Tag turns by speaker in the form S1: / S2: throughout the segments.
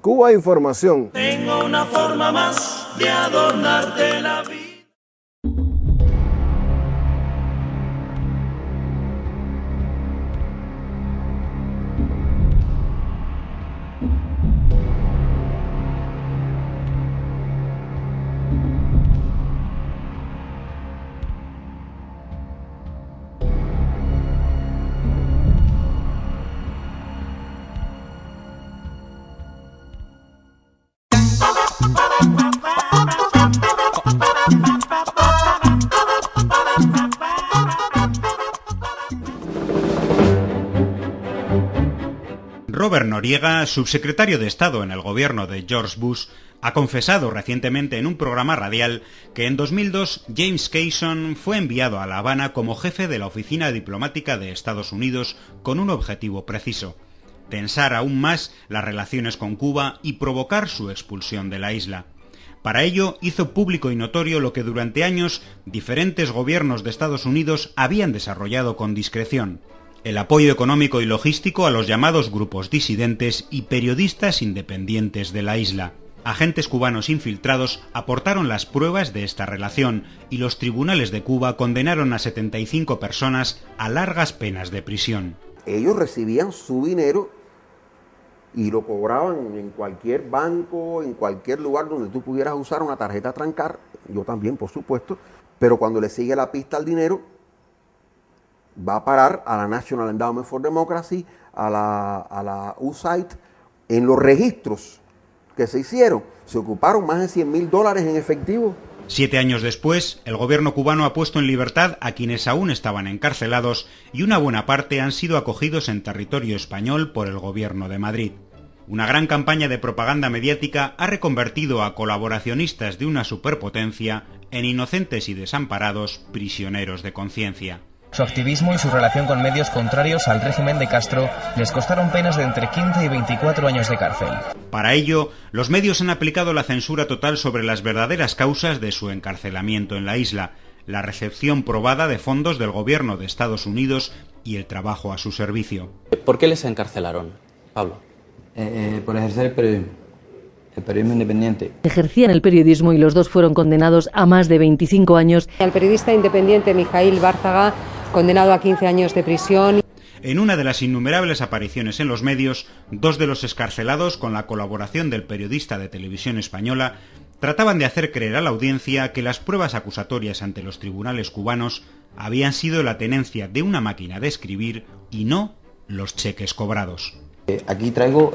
S1: Cuba Información.
S2: Tengo una forma más de adornarte la vida.
S3: Robert Noriega, subsecretario de Estado en el gobierno de George Bush, ha confesado recientemente en un programa radial que en 2002 James Keyson fue enviado a La Habana como jefe de la Oficina Diplomática de Estados Unidos con un objetivo preciso: tensar aún más las relaciones con Cuba y provocar su expulsión de la isla. Para ello hizo público y notorio lo que durante años diferentes gobiernos de Estados Unidos habían desarrollado con discreción: el apoyo económico y logístico a los llamados grupos disidentes y periodistas independientes de la isla. Agentes cubanos infiltrados aportaron las pruebas de esta relación y los tribunales de Cuba condenaron a 75 personas a largas penas de prisión.
S4: Ellos recibían su dinero y lo cobraban en cualquier banco, en cualquier lugar donde tú pudieras usar una tarjeta Trancar, yo también, por supuesto, pero cuando le sigue la pista al dinero, va a parar a la National Endowment for Democracy, a la USAID. En los registros que se hicieron, se ocuparon más de $100,000 en efectivo.
S3: 7 años después, el gobierno cubano ha puesto en libertad a quienes aún estaban encarcelados y una buena parte han sido acogidos en territorio español por el gobierno de Madrid. Una gran campaña de propaganda mediática ha reconvertido a colaboracionistas de una superpotencia en inocentes y desamparados prisioneros de conciencia.
S5: Su activismo y su relación con medios contrarios al régimen de Castro les costaron penas de entre 15 y 24 años de cárcel.
S3: Para ello, los medios han aplicado la censura total sobre las verdaderas causas de su encarcelamiento en la isla: la recepción probada de fondos del gobierno de Estados Unidos y el trabajo a su servicio.
S6: ¿Por qué les encarcelaron, Pablo?
S7: Por ejercer el periodismo independiente.
S8: Ejercían el periodismo y los dos fueron condenados a más de 25 años.
S9: El periodista independiente Mijaíl Bárzaga, condenado a 15 años de prisión.
S3: En una de las innumerables apariciones en los medios, dos de los excarcelados, con la colaboración del periodista de Televisión Española, trataban de hacer creer a la audiencia que las pruebas acusatorias ante los tribunales cubanos habían sido la tenencia de una máquina de escribir y no los cheques cobrados.
S7: Aquí traigo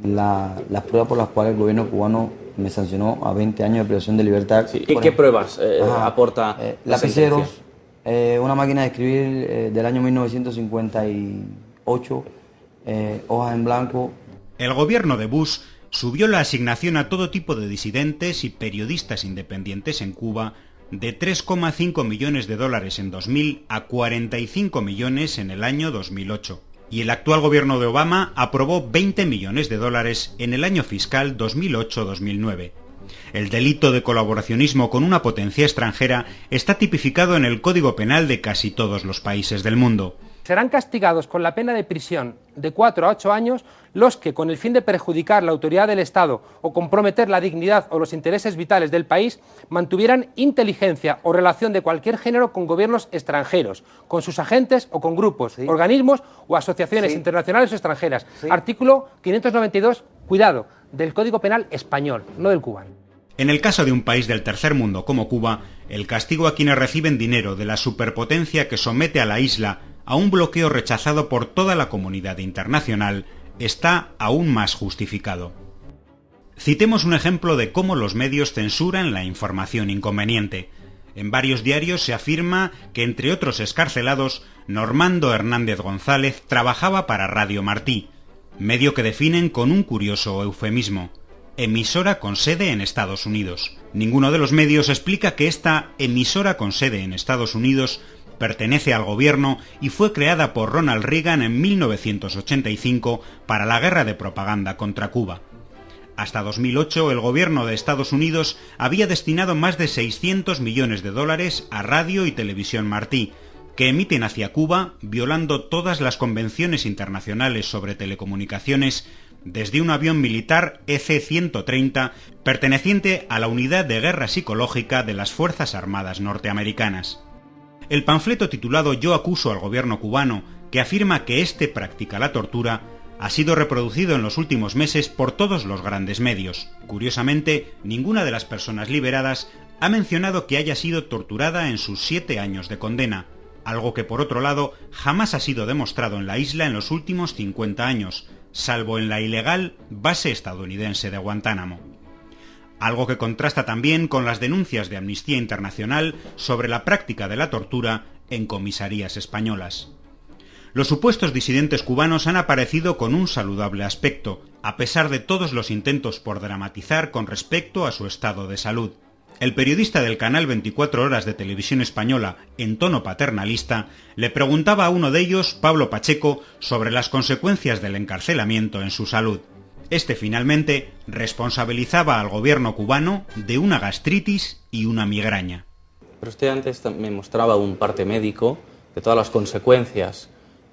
S7: las pruebas por las cuales el gobierno cubano me sancionó a 20 años de privación de libertad.
S6: Sí. ¿Qué pruebas aporta
S7: lapiceros, una máquina de escribir del año 1958, hojas en blanco.
S3: El gobierno de Bush subió la asignación a todo tipo de disidentes y periodistas independientes en Cuba de $3,5 millones en 2000 a 45 millones en el año 2008. Y el actual gobierno de Obama aprobó $20 millones en el año fiscal 2008-2009. El delito de colaboracionismo con una potencia extranjera está tipificado en el Código Penal de casi todos los países del mundo.
S10: Serán castigados con la pena de prisión de 4 a 8 años los que, con el fin de perjudicar la autoridad del Estado o comprometer la dignidad o los intereses vitales del país, mantuvieran inteligencia o relación de cualquier género con gobiernos extranjeros, con sus agentes o con grupos, organismos o asociaciones internacionales o extranjeras. Artículo 592, cuidado, del Código Penal español, no del cubano.
S3: En el caso de un país del tercer mundo como Cuba, el castigo a quienes reciben dinero de la superpotencia que somete a la isla a un bloqueo rechazado por toda la comunidad internacional está aún más justificado. Citemos un ejemplo de cómo los medios censuran la información inconveniente. En varios diarios se afirma que, entre otros excarcelados, Normando Hernández González trabajaba para Radio Martí, medio que definen con un curioso eufemismo: emisora con sede en Estados Unidos. Ninguno de los medios explica que esta emisora con sede en Estados Unidos pertenece al gobierno y fue creada por Ronald Reagan en 1985 para la guerra de propaganda contra Cuba. Hasta 2008, el gobierno de Estados Unidos había destinado más de $600 millones a Radio y Televisión Martí, que emiten hacia Cuba, violando todas las convenciones internacionales sobre telecomunicaciones, desde un avión militar EC-130 perteneciente a la Unidad de Guerra Psicológica de las Fuerzas Armadas norteamericanas. El panfleto titulado Yo acuso al gobierno cubano, que afirma que éste practica la tortura, ha sido reproducido en los últimos meses por todos los grandes medios. Curiosamente, ninguna de las personas liberadas ha mencionado que haya sido torturada en sus 7 años de condena, algo que por otro lado jamás ha sido demostrado en la isla en los últimos 50 años, salvo en la ilegal base estadounidense de Guantánamo. Algo que contrasta también con las denuncias de Amnistía Internacional sobre la práctica de la tortura en comisarías españolas. Los supuestos disidentes cubanos han aparecido con un saludable aspecto, a pesar de todos los intentos por dramatizar con respecto a su estado de salud. El periodista del canal 24 Horas de Televisión Española, en tono paternalista, le preguntaba a uno de ellos, Pablo Pacheco, sobre las consecuencias del encarcelamiento en su salud. Este finalmente responsabilizaba al gobierno cubano de una gastritis y una migraña.
S6: Pero usted antes me mostraba un parte médico de todas las consecuencias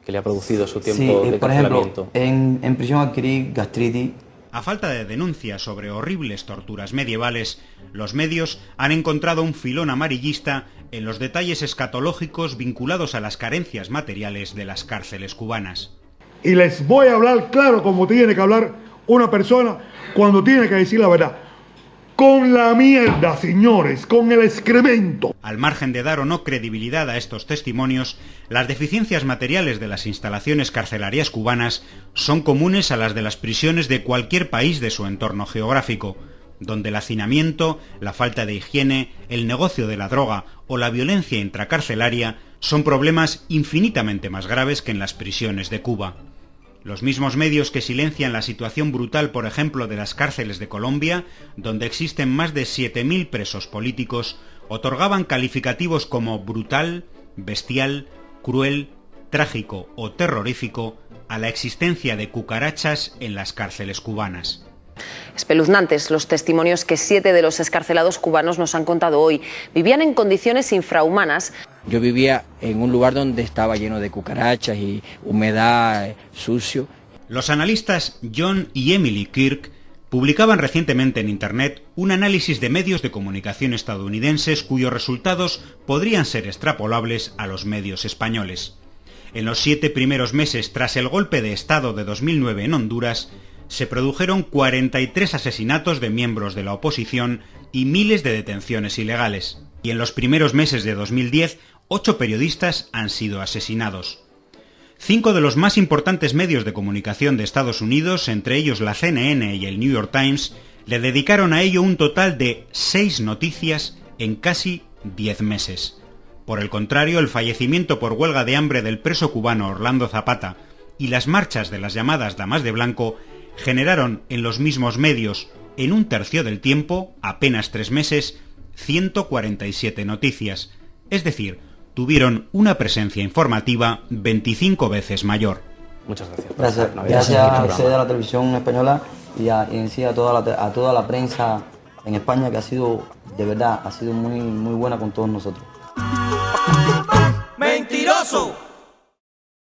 S6: que le ha producido su tiempo de encarcelamiento.
S7: Por ejemplo, en prisión adquirí gastritis.
S3: A falta de denuncias sobre horribles torturas medievales, los medios han encontrado un filón amarillista en los detalles escatológicos vinculados a las carencias materiales de las cárceles cubanas.
S1: Y les voy a hablar claro como tiene que hablar una persona cuando tiene que decir la verdad. Con la mierda, señores, con el excremento.
S3: Al margen de dar o no credibilidad a estos testimonios, las deficiencias materiales de las instalaciones carcelarias cubanas son comunes a las de las prisiones de cualquier país de su entorno geográfico, donde el hacinamiento, la falta de higiene, el negocio de la droga o la violencia intracarcelaria son problemas infinitamente más graves que en las prisiones de Cuba. Los mismos medios que silencian la situación brutal, por ejemplo, de las cárceles de Colombia, donde existen más de 7.000 presos políticos, otorgaban calificativos como brutal, bestial, cruel, trágico o terrorífico a la existencia de cucarachas en las cárceles cubanas.
S11: Espeluznantes los testimonios que 7 de los excarcelados cubanos nos han contado hoy. Vivían en condiciones infrahumanas.
S12: Yo vivía en un lugar donde estaba lleno de cucarachas y humedad, sucio.
S3: Los analistas John y Emily Kirk publicaban recientemente en Internet un análisis de medios de comunicación estadounidenses cuyos resultados podrían ser extrapolables a los medios españoles. En los 7 primeros meses tras el golpe de Estado de 2009 en Honduras, se produjeron 43 asesinatos de miembros de la oposición y miles de detenciones ilegales. Y en los primeros meses de 2010, 8 periodistas han sido asesinados. 5 de los más importantes medios de comunicación de Estados Unidos, entre ellos la CNN y el New York Times, le dedicaron a ello un total de 6 noticias en casi 10 meses. Por el contrario, el fallecimiento por huelga de hambre del preso cubano Orlando Zapata y las marchas de las llamadas Damas de Blanco generaron en los mismos medios, en un tercio del tiempo, apenas 3 meses, 147 noticias, es decir, tuvieron una presencia informativa 25 veces mayor.
S6: Muchas gracias.
S7: Gracias a la televisión española y en sí a toda la prensa en España, que ha sido, de verdad, ha sido muy buena con todos nosotros.
S2: ¡Mentiroso!